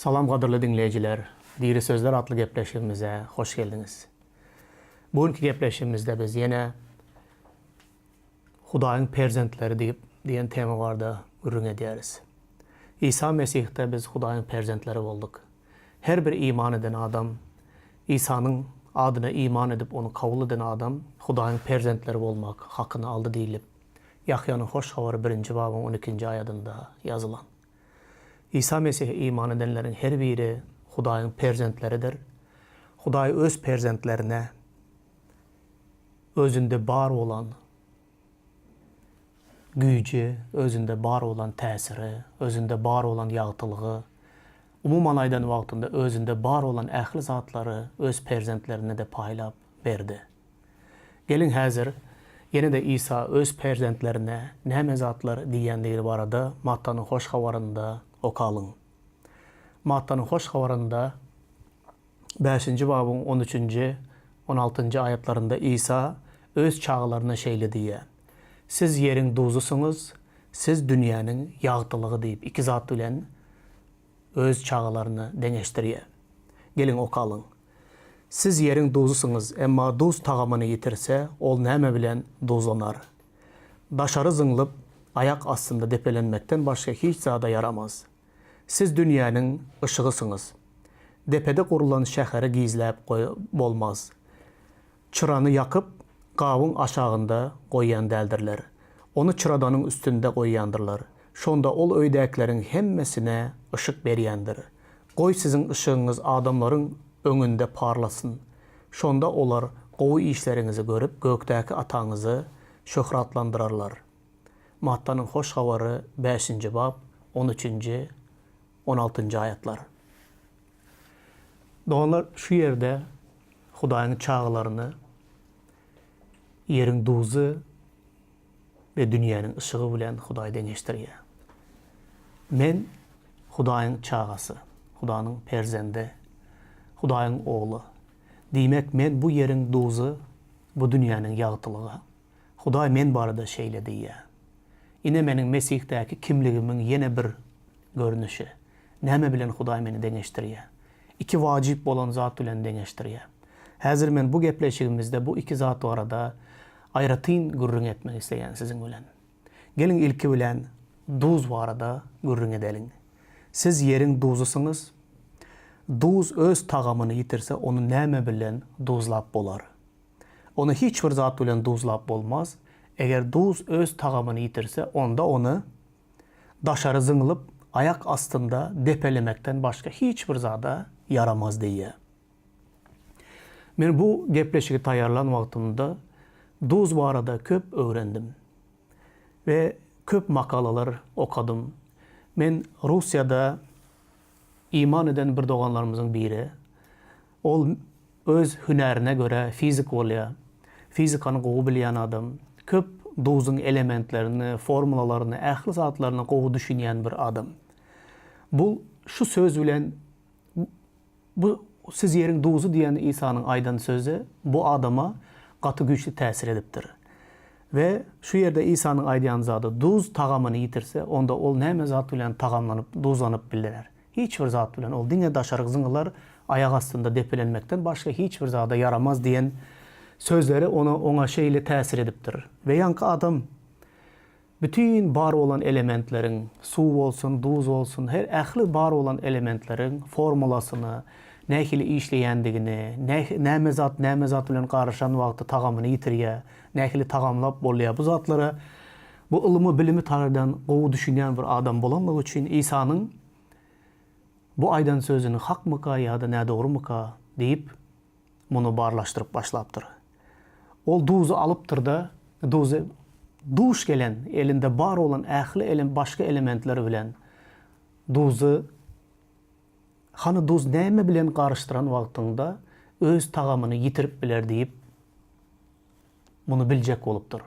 Salam qadırlı dinleyiciler, Diri Sözler adlı gepleşimimize hoş geldiniz. Bugünkü gepleşimimizde biz yine Hudayın perzentleri diyen tema vardı ürün ederiz. İsa Mesih'te biz Hudayın perzentleri olduk. Her bir iman eden adam, İsa'nın adına iman edip onu kabul eden adam Hudayın perzentleri olmak hakkını aldı deyilip Yahya'nın hoş havarı 1. babın 12. ayetinde yazılan. İsa Mesih'e iman edenlerin her biri Hudayın perzentleridir. Huday öz perzentlerine özünde bar olan gücü, özünde bar olan təsiri, özünde bar olan yağıtılığı, umuman aydan vaxtında özünde bar olan əxli zatları öz perzentlerine de paylap verdi. Gelin hazır, yine de İsa öz perzentlerine nəmə zatlar deyənləri barada Matta'nın hoş havarında okalın. Matta'nın hoş havarında 5. babın 13. 16. ayetlerinde İsa öz çağlarına şeyle diye. Siz yerin duzusunuz, siz dünyanın yağıtılığı deyip iki zat bilen öz çağlarını deneştiriye. Gelin okalın. Siz yerin duzusunuz, emma duz tağamını yitirse, ol nəmə bilen duzlanar. Daşarı zınılıp, ayak aslında depelenmekten başka hiç zada yaramaz. Siz dünyanın ışığısınız. Depede kurulan şəhəri gizləyib bolmaz. Çıranı yakıp, qavun aşağında qoyan dəldirlər. Onu çıradanın üstünde qoyandırlar. Şonda ol öydəklərin hemmesine ışık beriyəndir. Qoy sizin ışığınız adamların önünde parlasın. Şonda olar qovu işlerinizi görüp göktəki atanızı şöhratlandırarlar. Matta'nın hoş havarı 5. bab 13. 16. ayetler. Doğanlar şu yerde Hudayın çağlarını yerin duzu ve dünyanın ışığı bilen Huday deneştiriyor. Men Hudayın çağası, Hudayın perzende, Hudayın oğlu. Demek men bu yerin duzu, bu dünyanın yağıtılığı. Huday men barada şeyle diye. Yine menin Mesih'teki kimliğimin yine bir görünüşü. Näme bilen Huday meni deneştiriyor. İki vacip olan zat bilen deneştiriyor. Hazır men bu gepleşigimizde bu iki zat arada ayratın gürrün etmek isteyen sizin bilen. Gelin ilki bilen duz arada gürrün edelim. Siz yerin duzusunuz. Duz öz tağamını yitirse onu näme bilen duzlap bolar. Onu hiç bir zat bilen duzlap bolmaz. Eğer duz öz tağamını yitirse onda onu daşarı zıngılıp ayak astında depelemekten başka hiçbir zada yaramaz diye. Ben bu gepleşigi tayarlan vaxtımda duz barada köp öğrendim. Ve köp makalalar okadım. Men Rusya'da iman eden bir doğanlarımızın biri. Ol öz hünerine göre fizik oluyor. Fizikanı qoğu bilen adam. Köp duzun elementlerini, formulalarını, əxli zatlarını qoğu düşünen bir adam. Bu şu söz bilen bu siz yerin duzu diyen İsa'nın aydan sözü bu adama katı güçlü tesir ediptir. Ve şu yerde İsa'nın aydan zadı duz tağamını yitirse onda ol näme zat bilen tağamlanıp duzlanıp bilirler. Hiçbir zat bilen ol dine daşarık zıngılar ayak astında depelenmekten başka hiçbir zada yaramaz diyen sözleri ona şeyle tesir ediptir. Ve yankı adam bütün bar olan elementlerin, su olsun, duz olsun, her əxli bar olan elementlerin formulasını, nähili işleyendigini, näme zat bilen qarışan vaxtı tağamını yitiriye, nähili tağamlap bolya. Bu zatlara bu ılımı, bilimi tarıdan qoğu düşünen bir adam bolanlığı için İsa'nın bu aydan sözünü hak mıka ya da ne doğru mıka deyip bunu barlaştırıp başlaptır. Ol duzu alıptır da duş gelen, elinde bar olan əxli başka elementleri bilen duzu hanı duz näme bilen qarıştıran vaxtında öz tağamını yitirip biler deyip bunu bilecek olupdur.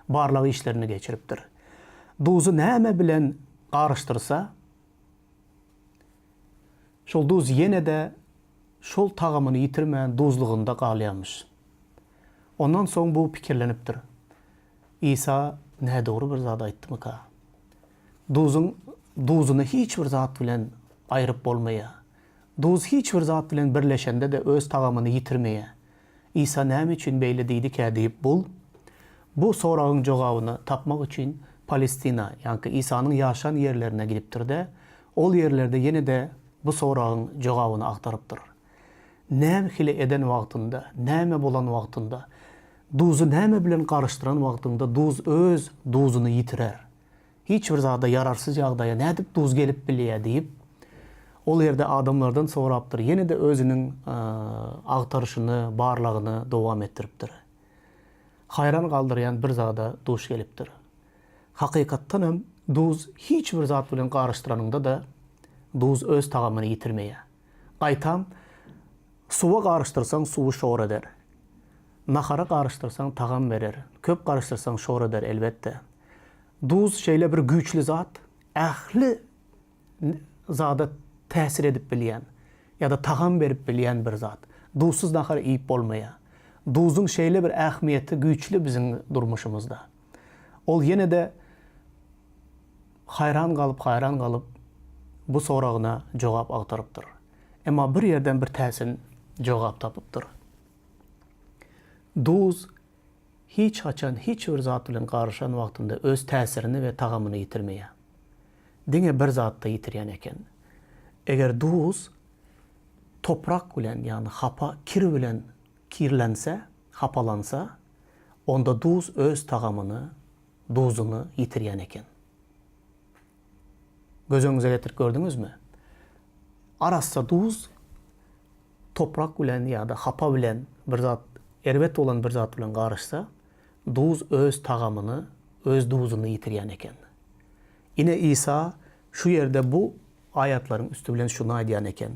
Barlığı işlerini geçiriptir. Duzu näme bilen qarıştırsa şol duz yine de şol tağamını yitirmeyen duzluğunda qalyamış. Ondan sonra bu pikirleniptir. İsa ne doğru bir zat aytdı mı ka? Duzunu hiç bir zat bilen ayırıp bolmaya. Duz hiç bir zat bilen birleşende de öz tagamını yitirmeye. İsa näme üçin beýle diýdi ki diýip bu soragyň jogabyny tapmak üçin Palestina, ýa-ni İsa'nın ýaşan yerlerine gidipdir de, ol yerlerde ýene de bu soragyň jogabyny agtarypdyr. Näme hile eden wagtynda, näme bolan wagtynda, duzu näme bilen garşdyran wagtynda duz öz duzuny yitirer. Hiç bir zada yararsız ýagdaýa nädip duz gelip bilýär diýip, ol yerde adamlardan sorapdyr. Ýene de özüniň agtaryşyny, barlygyny dowam etdiripdir. Hayran galdyrýan bir zada duş gelipdir. Hakykatdan hem duz hiç bir zat bilen garşdyranyňda da duz öz tagamyny yitirmeýär. Gaýtam, suwa garşdyrsaň suwu şor eder. Nahara garşdyrsaň tagam berer. Köp garşdyrsaň şor eder elbetde. Duz şeýle bir güýçli zat, ähli zada täsir edip bilýän ýa-da tagam berip bilýän bir zat. Duzsuz nahar iýip bolmaýar. Duzun şeýle bir ähmiýeti güýçli biziň durmuşymyzda. Ol ýene de hayran galyp bu soragyna jogap agtarypdyr. Emma bir ýerden bir täsin jogap tapypdyr. Duz hiç haçan hiç bir zat bilen garşan wagtynda öz täsirini we tagamyny yitirmeýär. Diňe bir zatda yitirýän eken. Eger duz toprak bilen, ýani hapa kir bilen kirlense, hapalansa, onda duz öz tagamyny, duzuny yitirýän eken. Gözüňize getirip gördüňizmi? Arassa duz toprak bilen ýa-da hapa bilen bir zat, erbet olan bir zat bilen garşsa, duz öz tagamyny, öz duzuny yitirýän eken. Ine İsa şu yerde bu ayatlaryň üstü bilen şunu aýdýan eken.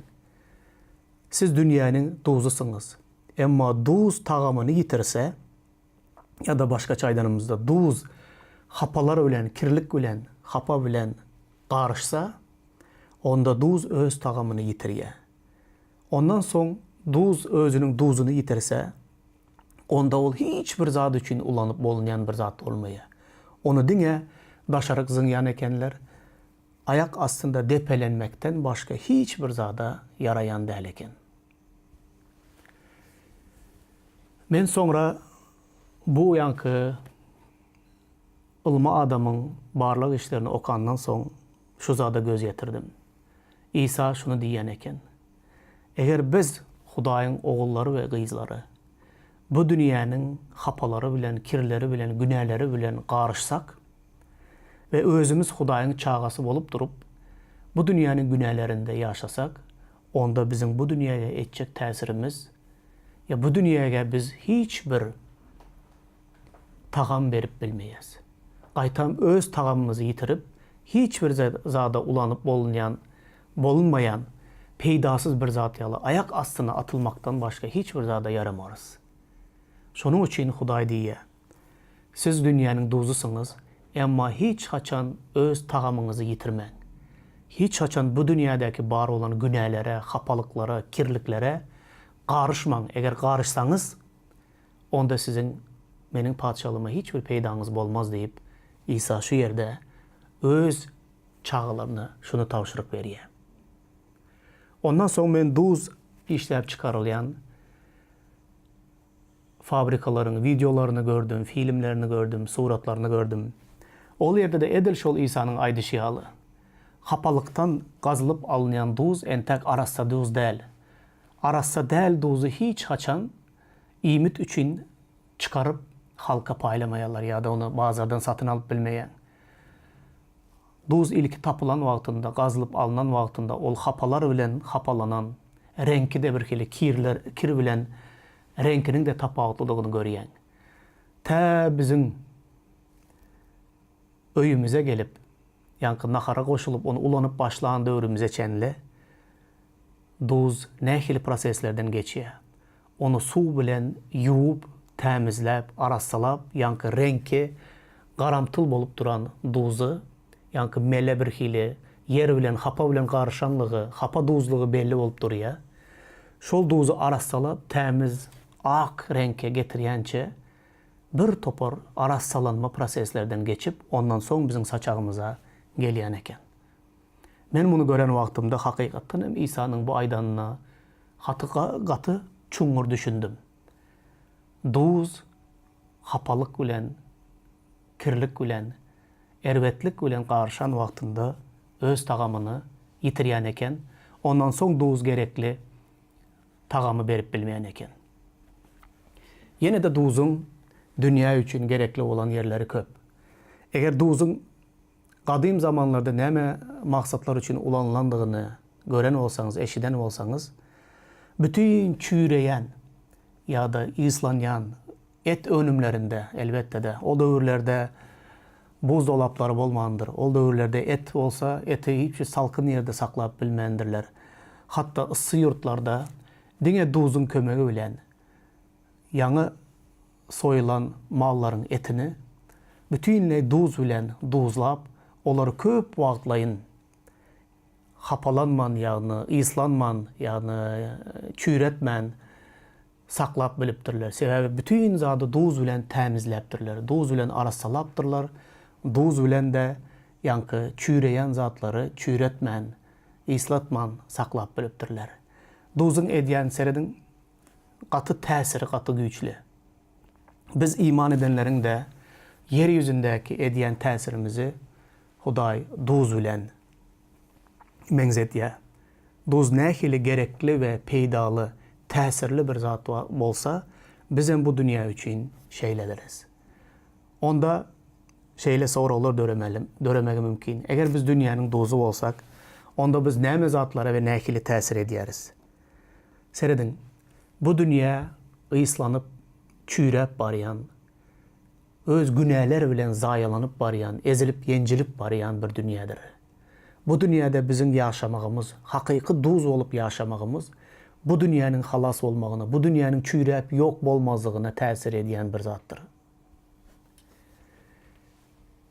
Siz dünýäniň duzusyňyz. Emma duz tagamyny yitirse, ýa-da başgaça aýdanymyzda duz hapalar bilen, kirlik bilen, hapa bilen garşsa, onda duz öz tagamyny yitirýär. Ondan soň duz özüniň duzuny yitirse, onda ol hiç bir zat üçin ulanyp bolunýan bir zat bolmaýar. Onu diňe daşaryk zıňýan ekenler, ayak astında depelenmekten başka hiç bir zada yarayan däl eken. Men sonra bu ýanky ılma adamyň barlyk işlerini okandan soň şu zada göz ýetirdim. İsa şunu diýen eken. Eger biz Hudaýyň ogullary we gyzlary bu dünýäniň hapalary bilen, kirleri bilen, günäleri bilen garşsak ve özümüz Hudaýyň çagasy bolup durup bu dünýäniň günälerinde ýaşasak, onda biziň bu dünýäge etjek täsirimiz ya bu dünýäge biz hiç bir tagam berip bilmeýäs. Gaýtam öz tagamymyzy yitirip, hiç bir zada ulanyp bolunmayan, peýdasız bir zat ýaly ayak astyna atylmaktan başga hiç bir zada yaramarys. Şonuň üçin Hudaý diýär. Siz dünýäniň duzusyňyz, emma hiç haçan öz tagamyňyzy yitirmeň. Hiç haçan bu dünýädäki bar olan günälere, hapalyklara, kirliklere garşmaň. Eger garşsaňyz, onda siziň meniň padşalygyma hiç bir peýdaňyz bolmaz diýip İsa şu yerde öz çağlaryna şunu tawşyryk berýär. Ondan soň men duz işläp çykarylýan fabrikalaryň videolaryny gördüm, filmlerini gördüm, suratlaryny gördüm. Ol yerde de edil şol İsa'nın aýdyşy ýaly. Hapalyktan gazylyp alınýan duz entek arassa duz däl. Arassa däl duzu hiç haçan iýmit üçin çykaryp halka paýlamaýarlar ýa-da onu bazardan satyn alyp bilmeýän. Duz ilki tapılan wagtynda, gazylyp alınan wagtynda ol hapalar bilen hapalanan, renki de bir hili kir bilen renkinin de tapawutlydygyny görýän. Tä biziň öýümüze gelip, ýa-ni nahara goşulyp onu ulanyp başlanan döwrümüze çenli duz nähili proseslerden geçýär. Onu suw bilen ýuwup, tämizläp, arassalap, ýa-ni renki garamtyl bolup duran duzu, ýa-ni mele bir hili yer bilen, hapa bilen garşanlygy, hapa duzlugy belli bolup durýar. Şol duzu arassalap, tämiz, ak renkке getirýänçe bir topar arassalanma proseslerden geçip ondan soň biziň saçagymyza gelýän eken. Men bunu gören wagtymda hakykatdan hem İsa'nın bu aydanına gaty çuňur düşündim. Duz hapalyk bilen, kirlik bilen, erbetlik bilen garşan wagtynda öz tagamyny yitirýän eken, ondan soň duz gerekli tagamy berip bilmeýän eken. Yine de duzuň dünýä üçin gerekli olan yerleri köp. Eger duzuň gadym zamanlarda näme maksatlar üçin ulanlandygyny gören bolsaňyz, eşiden bolsaňyz, bütün çüýreýän ýa-da islanýan et önümlerinde elbette de o döwürlerde buzdolapları bolmandyr. O döwürlerde et bolsa eti hiç salkın yerde saklap bilmendirler. Hatta ıssy ýurtlarda diňe duzuň kömegi bilen ýaňy soýulan mallaryň etini bütünle duz bilen duzlap olary köp wagtlaýyn hapalanman ýagny islanman ýagny çüýretmän saklap bilipdirler. Sebäbi bütün zady duz bilen tämizläpdirler. Duz bilen arasalapdyrlar. Duz bilen de ýanky çüýreýän zatlary çüýretmän, islatman saklap bilipdirler. Duzuň edýän serediň gaty täsiri gaty güýçli. Biz iman edenleriň de yer ýüzündäki edýän täsirimizi Hudaý duz bilen meňzetýär. Duz nähili gerekli we peýdaly, täsirli bir zat bolsa, biz hem bu dünýä üçin şeýlediriz. Onda şeýle soralar döremegi mümkin. Eger biz dünýäniň duzu bolsak, onda biz näme zatlara we nähili täsir edýäris? Serediň, bu dünýä yslanıp, çüýräp barýan, öz günäler bilen zaýalanyp barýan, ezilip, ýenjilip barýan bir dünýädir. Bu dünýäde biziň ýaşamagymyz, hakyky duz bolup ýaşamagymyz, bu dünýäniň halas bolmagyna, bu dünýäniň çüýräp ýok bolmazlygyna täsir edýän bir zatdyr.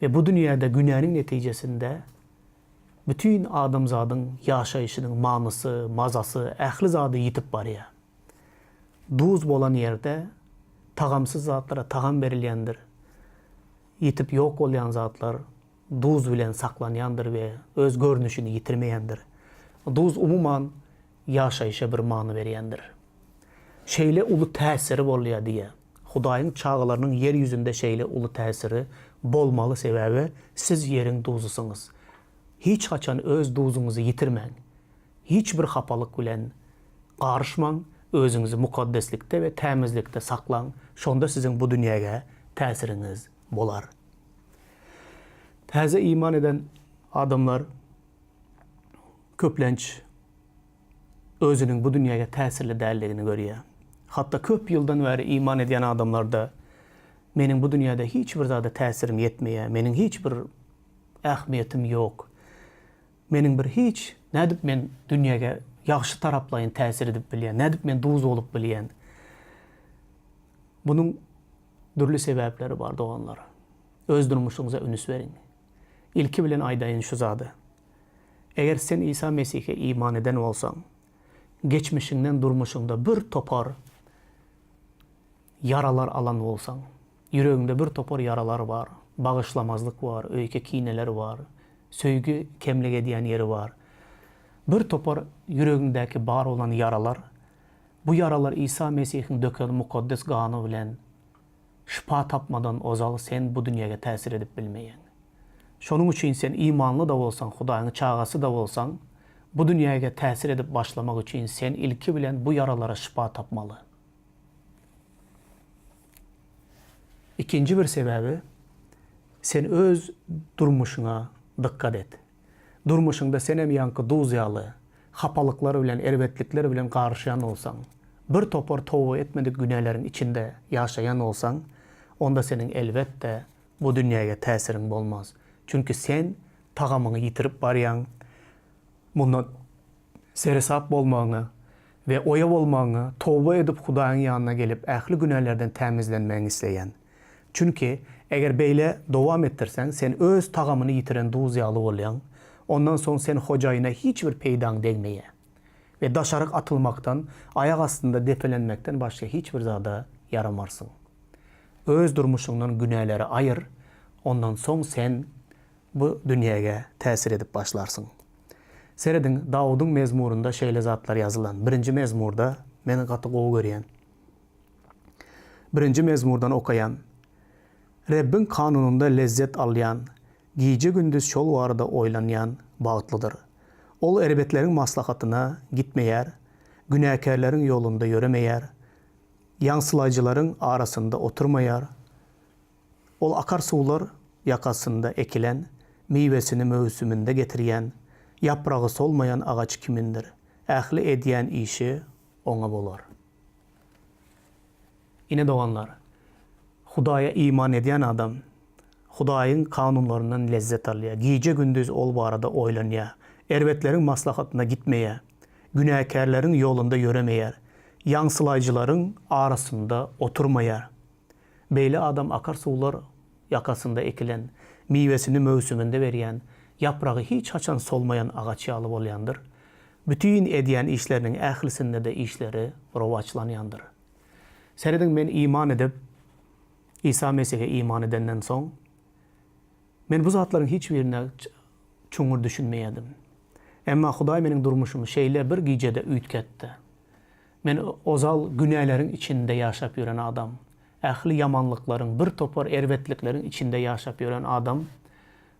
Ve bu dünýäde günäniň netijesinde bütün adamzadyň ýaşaýyşynyň manysy, mazasy, ähli zady ýitip barýar. Duz bolan ýerde tagamsyz zatlara tagam berilýändir. Ýitip ýok bolýan zatlar duz bilen saklanýandyr we öz görnüşini ýitirmeýändir. Duz umuman ýaşaýyşa bir many berýändir. Şeýle uly täsiri bolýar diýe. Hudaýyň çağlarynyň yer ýüzünde şeýle uly täsiri bolmaly sebäbi siz ýeriň duzusyňyz. Hiç haçan öz duzuňyzy ýitirmäň. Hiç bir hapalyk bilen garşmaň, özüňizi mukaddeslikde we tämizlikde saklaň. Şonda siziň bu dünýäge täsiriňiz bolar. Täze iman eden adamlar köplenç özünün bu dünýäge täsirli däldigini görýär. Hatta köp ýyldan bäri iman edýän adamlar da meniň bu dünýäde hiç bir zada täsirim ýetmeýär, meniň hiç bir ähmiýetim ýok. Meniň bir hiç nädip men dünýäge ýaxşy taraplaýyn täsir edip bilýän, nädip men duz bolup bilýän. Bunun dürli sebäpleri bar doganlar. Öz durmuşuňyza önüs beriň. İlki bilen aýdaýyn şu zady. Eger sen İsa Mesih'e iman eden bolsaň, geçmişinden durmuşunda bir topar yaralar alan bolsaň, yüreğinde bir topar yaralar var, bağışlamazlık var, öýke kineler var, söýgü kemlik edýän yeri var. Bir topar yüreğindäki bar olan yaralar, bu yaralar İsa Mesih'in döken mukaddes gany bilen şifa tapmadan ozal sen bu dünýäge täsir edip bilmeýän. Şonuň üçin sen imanly da bolsaň, Hudaýyň çağasy da bolsaň, bu dünýäge täsir edip başlamak üçin sen ilki bilen bu yaralara şifa tapmaly. İkinci bir sebäbi, sen öz durmuşuna dikkat et. Durmuşunda sen hem ýanky duz ýaly, hapalyklar bilen, erbetlikler bilen garşýan bolsaň, bir topar towa etmedik günälerin içinde ýaşaýan bolsaň, onda senin elbette bu dünýäge täsirin bolmaz. Çünkü sen tagamyny ýitirip barýan, bundan seresap bolmagyny we oya bolmagyny, towa edip Hudaýyň ýanyna gelip ähli günälerden tämizlenmäňi isleýän. Çünkü eger beýle dowam ettirsen, sen öz tagamyny ýitiren duz ýaly bolýan, ondan soň sen hojaýyna hiç bir peýdaň degmeýär. Ve daşarak atılmaktan, ayak astında depelenmekten başka hiçbir zada yaramarsın. Öz durmuşundan günahları ayır, ondan soň sen bu dünýäge täsir edip başlarsın. Seredin Davud'un mezmurunda şeýle zatlar yazılan. Birinci mezmurda meni gaty gowy görýän. Birinci mezmurdan okayan. Rabbin kanununda lezzet alyan, giyce gündüz şol varda oylanyan bağıtlıdır. Ol erbetlerin maslahatına gitmeyer, günahkarların yolunda yöremeyer, yansılayıcıların arasında oturmayar. Ol akarsular yakasında ekilen, meyvesini mövsümünde getiriyen, yaprağı solmayan ağaç kimindir? Ähli ediyen işi ona bolar. Ine doğanlar, Hudaya iman ediyen adam, Hudaýyň kanunlarından lezzet alýar. Giyce gündüz ol barada oýlanýar. Erbetlerin maslahatına gitmeýär. Günahkarların yolunda yöremeýär. Yansılayıcıların arasında oturmaýar. Beýle adam akarsuwlar yakasında ekilen, meyvesini mövsümünde berýän, yaprağı hiç haçan solmayan ağaç ýaly bolýandyr. Bütün edýän işleriniň ählisinde de işleri rowaçlanýandyr. Seredin men iman edip İsa Mesih'e iman edenden soň men bu zatlaryň hiç birine çoňur düşünmeýärdim. Emma Hudaý meniň durmuşymy şeýle bir gijede üýtketdi. Men ozal günählerin içinde ýaşap ýören adam, ähli yamanlyklaryň, bir topar erwetlikleriň içinde ýaşap ýören adam,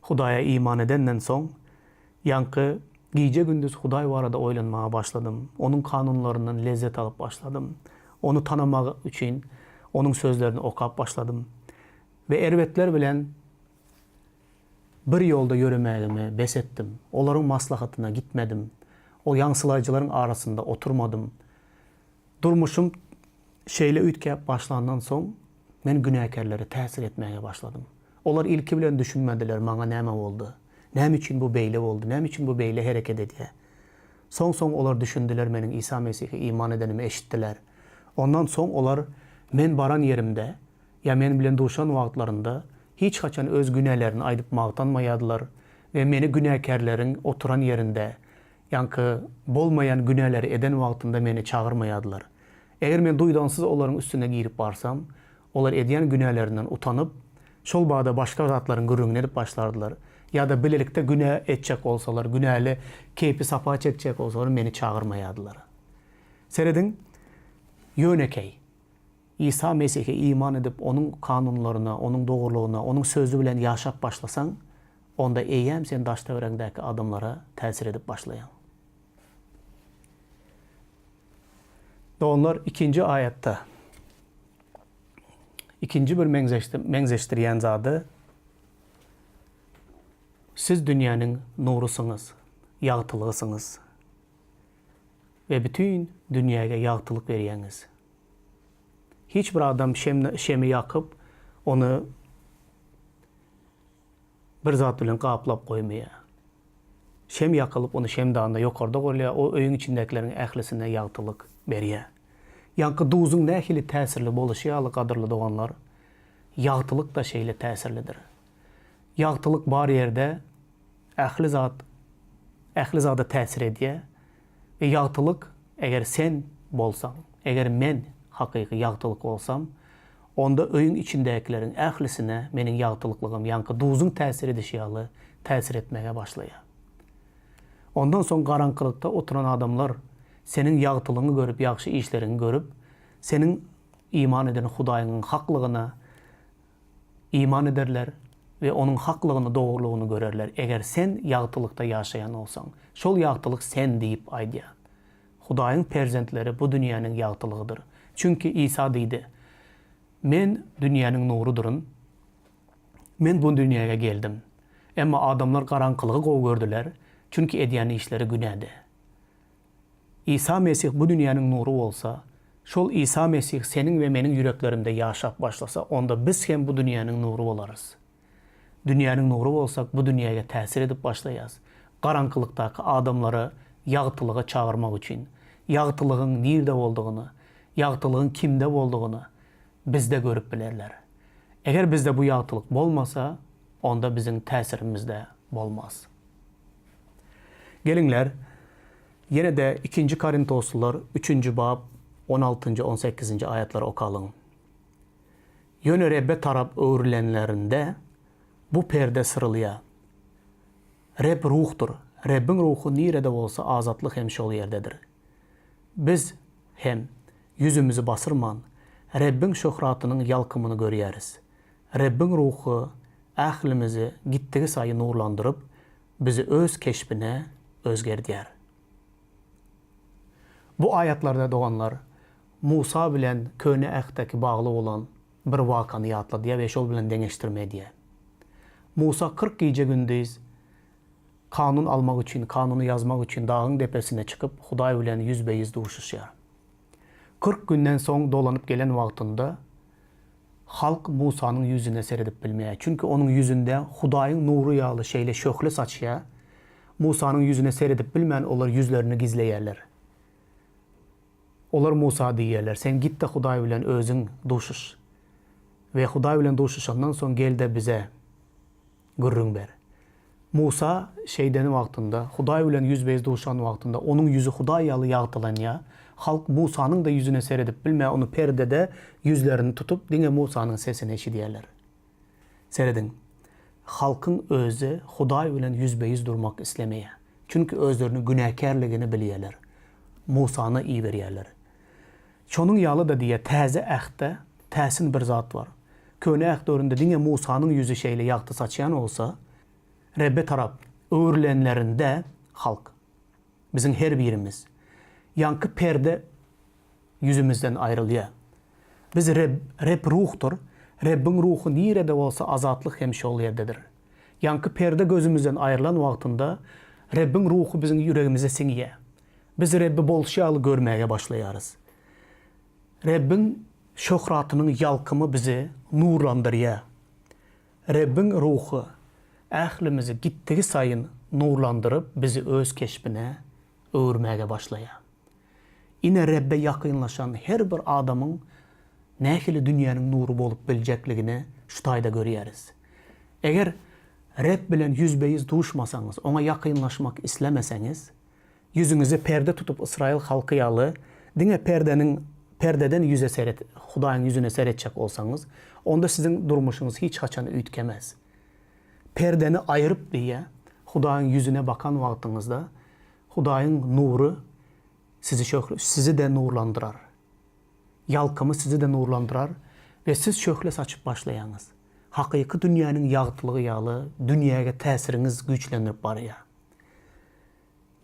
Hudaýa iman edenden soň ýaňky gije gündüz Hudaý barada oýlanmaga başladym. Onuň kanunlaryndan lezzet alyp başladym. Onu tanamak üçin onun sözlerini okap başladım. Ve erwetler bilen bir yolda yürümegimi besettim. Olaryň maslahatyna gitmedim. O yansılayıcıların arasında oturmadım. Durmuşum şeýle üýtkäp başlandan soň men günahkarlara täsir etmege başladım. Olar ilki bilen düşünmediler maňa näme boldy. Näme üçin bu beýle boldy? Näme üçin bu beýle hereket edýär? Soň olar düşündiler meniň İsa Mesih'e iman edenimi eşitdiler. Ondan soň olar men baran yerimde, ya men bilen duşan wagtlarynda hiç haçan öz günahlerini aýdyp magtanmaýadylar ve meni günahkarlaryň oturan yerinde, ýanky bolmayan günahleri eden wagtynda meni çağırmaýadylar. Eger men duýdansyz olaryň üstüne girip barsam, olar edýän günahlerinden utanyp, şol bagda başga zatlaryň gürrüňine edip başlardylar. Ya da bilelikde günah etjek bolsalar, günahly keýpi sapa çekjek bolsalar meni çağırmaýadylar. Seredin ýönekey İsa Mesih'e iman edip onun kanunlarına, onun doğruluğuna, onun sözü bilen yaşap başlasan, onda eýem sen daş töwereňdäki adamlara täsir edip başlayan. Onlar ikinci ayette ikinci bir meňzeşdirýän zady siz dünýäniň nurusyňyz, ýagtylygysyňyz ve bütün dünýäge ýagtylyk berýäňiz. Hiç bir adam şemi yakıp onu bir zat bilen kaplap koymaya. Şem yakılıp onu şem dağında yokarda koyuyor. O öyün içindekilerin ählisine ýagtylyk berýär. Ýanky duzuň nähili täsirli boluşy ýaly gadyrly doganlar, ýagtylyk da şeýle täsirlidir. Ýagtylyk bar ýerde ähli zada täsir edýär. Ve ýagtylyk eger sen bolsaň, eger men hakyky ýagtylyk bolsam, onda öýüň içindekilerin ählisine meniň ýagtylyklygym, ýanky duzuň täsir edişi ýaly täsir etmege başlaýar. Ondan soň garaňkylykda oturan adamlar senin ýagtylygyny görüp, ýaxşy işlerini görüp, senin iman eden Hudaýyň haklygyna iman ederler ve onun haklygyny, dogrulygyny görerler. Eger sen ýagtylykda ýaşaýan bolsaň, şol ýagtylyk sen diýip aýdýar. Hudaýyň perzentleri bu dünýäniň ýagtylygydyr. Çünkü İsa diýdi, men dünýäniň nurudurun, men bu dünýäge geldim. Emma adamlar garaňkylygy gowy gördüler, çünkü edýän işleri günädi. İsa Mesih bu dünýäniň nuru bolsa, şol İsa Mesih senin ve meniň yüreklerimde ýaşap başlasa, onda biz hem bu dünýäniň nuru bolarys. Dünýäniň nuru bolsak, bu dünýäge täsir edip başlaýas. Garaňkylykdaky adamlara ýagtylyga çağırmak üçin, ýagtylygyň nirde boldugyny, ýagtylygyň kimde boldugyny bizde görüp bilerler. Eger bizde bu ýagtylyk bolmasa, onda biziň täsirimizde bolmaz. Gelinler, yine de 2. Korintoslular 3. bab 16. 18. ayetleri okalyň. Ýöne Rebbe tarap öwrülenlerinde bu perde sırılya. Reb ruhtur, Rabbin ruhu nirede olsa azatlık hem şol yerdedir. Biz hem yüzümüzü basırman Rabbin şöhratının yalkımını görüyeriz. Rabbin ruhu ahlimizi gittiği sayı nurlandırıp bizi öz keşfine özgerdiyar. Bu ayetlarda doğanlar Musa bilen köne ähteki bağlı olan bir vakanı yatladı diye ve şol bilen deneştirme diye. Musa 40 gece gündüz kanun almak için, kanunu yazmak için dağın tepesine çıkıp Huday bilen yüzbeyiz duruşuşar. 40 günden son dolanıp gelen vaktinde halk Musa'nın yüzüne seyredip bilmeye. Çünkü onun yüzünde Huday'ın nuru yağlı şeyle şöhli saçıya. Musa'nın yüzüne seyredip bilmeyen onlar yüzlerini gizleyerler. Onlar Musa diyerler. Sen git de Huday bilen özün duşuş. Ve Huday bilen duşuşandan son gel de bize gürrün ber. Musa şeyden vaktinde, Huday bilen yüzbeyiz duşan vaktinde onun yüzü Huday yağlı yağtılan ya. Halk Musa'nın da yüzüne seyredip bilmeye onu perdede yüzlerini tutup dine Musa'nın sesini eşidiyerler. Seyredin. Halkın özü Huday bilen yüzbeyiz durmak istemeye. Çünkü özlerinin günahkarlığını biliyerler. Musa'nı iyi veriyerler. Şonun yalı da diye təzə əhddə təsin bir zat var. Köne əhdöründə dine Musa'nın yüzü şeyle yaktı saçayan olsa, Rabbe taraf öğürlenlerinde halk, bizim her birimiz, yankı perde yüzümüzden ayrılıyor. Biz Rab ruhtur. Rabbin ruhu nirede olsa azatlık hem şol yerdedir. Yankı perde gözümüzden ayrılan vaktinde Rabbin ruhu bizim yüreğimize siniye. Biz Rabbi bolşalı görmeye başlayarız. Rabbin şöhratının yalkımı bizi nurlandırıyor. Rabbin ruhu ahlimizi gittiği sayın nurlandırıp bizi öz keşfine öğürmeye başlıyor. Yine Rabbe yakınlaşan her bir adamın nähili dünyanın nuru bolup bilecekligini şu tayda görüyoruz. Eğer Rab bilen yüzbeyiz duşmasanız, ona yakınlaşmak istemeseniz, yüzünüzü perde tutup İsrail halkı yalı, dine perdeden yüze seyret, Hudayın yüzüne seyredecek olsanız, onda sizin durmuşunuz hiç haçan ütkemez. Perdeni ayırıp diye Hudayın yüzüne bakan vaktinizde Hudayın nuru sizi de nurlandırar. Yalkımı sizi de nurlandırar ve siz şöhle saçıp başlayanız. Hakiki dünyanın yağıtlığı yağlı, dünyaya tesiriniz güçlenip barıya.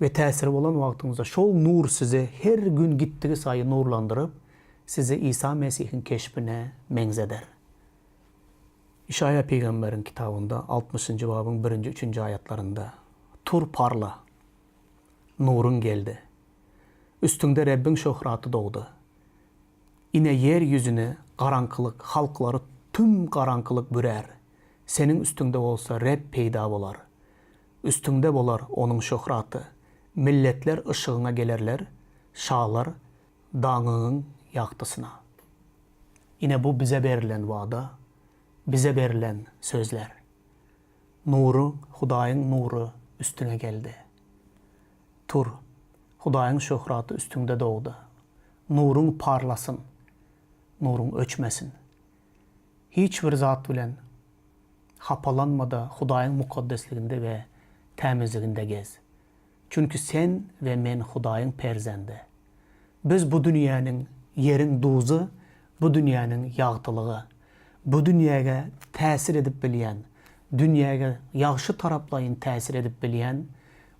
Ve tesiri olan vaktinizde şol nur sizi her gün gittiği sayı nurlandırıp sizi İsa Mesih'in keşfine mengzeder. İşaya Peygamber'in kitabında 60. babın 1. 3. ayetlerinde tur parla, nurun geldi. Üstünde Rabbin şöhratı doğdu. Yine yeryüzüne karanlık, halkları tüm karanlık bürer. Senin üstünde olsa Rab peyda olar. Üstünde olar onun şöhratı. Milletler ışığına gelerler, şağlar dağının yaktısına. Yine bu bize verilen vaada, bize verilen sözler. Nuru, Hudayın nuru üstüne geldi. Tur, Hudayın şöhratı üstünde doğdu. Nurun parlasın, nurun öçmesin. Hiçbir zat bilen hapalanmada Hudayın mukaddesliğinde ve temizliğinde gez. Çünkü sen ve men Hudayın perzende. Biz bu dünyanın yerin duzu, bu dünyanın yağıtılığı, bu dünyaya tesir edip bilen, dünyaya yaxşı taraflayın tesir edip bilen,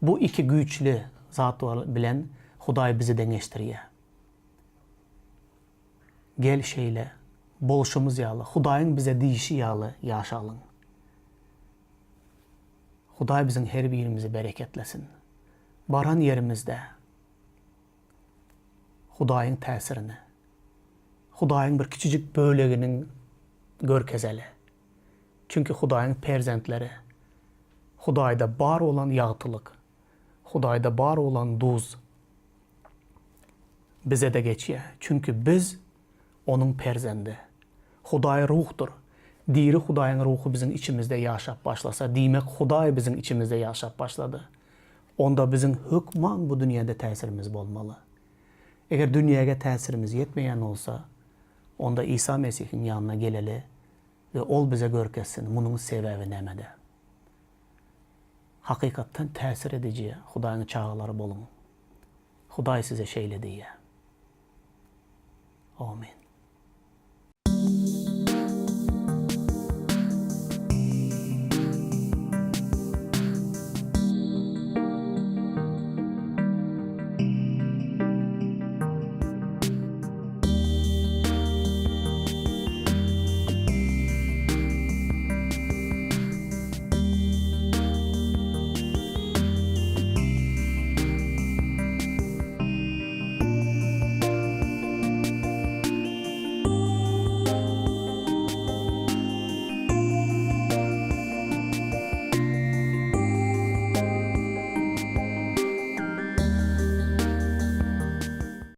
bu iki güçlü zat bilen Huday bizi deneştiriyor. Gel şeyle, bolşumuz yağlı, Hudayın bize deyişi yağlı yaşalın. Huday bizim her birimizi bereketlesin. Baran yerimizde Hudayın tesirini, Hudayın bir küçücük böleğinin görkezeli. Çünkü Hudayın perzentleri, Hudayda bar olan yağıtılık, Hudayda bar olan duz bize de geçiyor. Çünkü biz onun perzendi. Huday ruhtur. Diri Hudayın ruhu bizim içimizde yaşap başlasa, demek Huday bizim içimizde yaşap başladı. Onda bizim hükman bu dünyada tesirimiz olmalı. Eğer dünyaya tesirimiz yetmeyen olsa, onda İsa Mesih'in yanına geleli ve ol bize görkezsin, bunun sebebi nemede. hakikatten tesir edici. Hudayın çağaları bolun. Huday size şeyledi ya. Amin.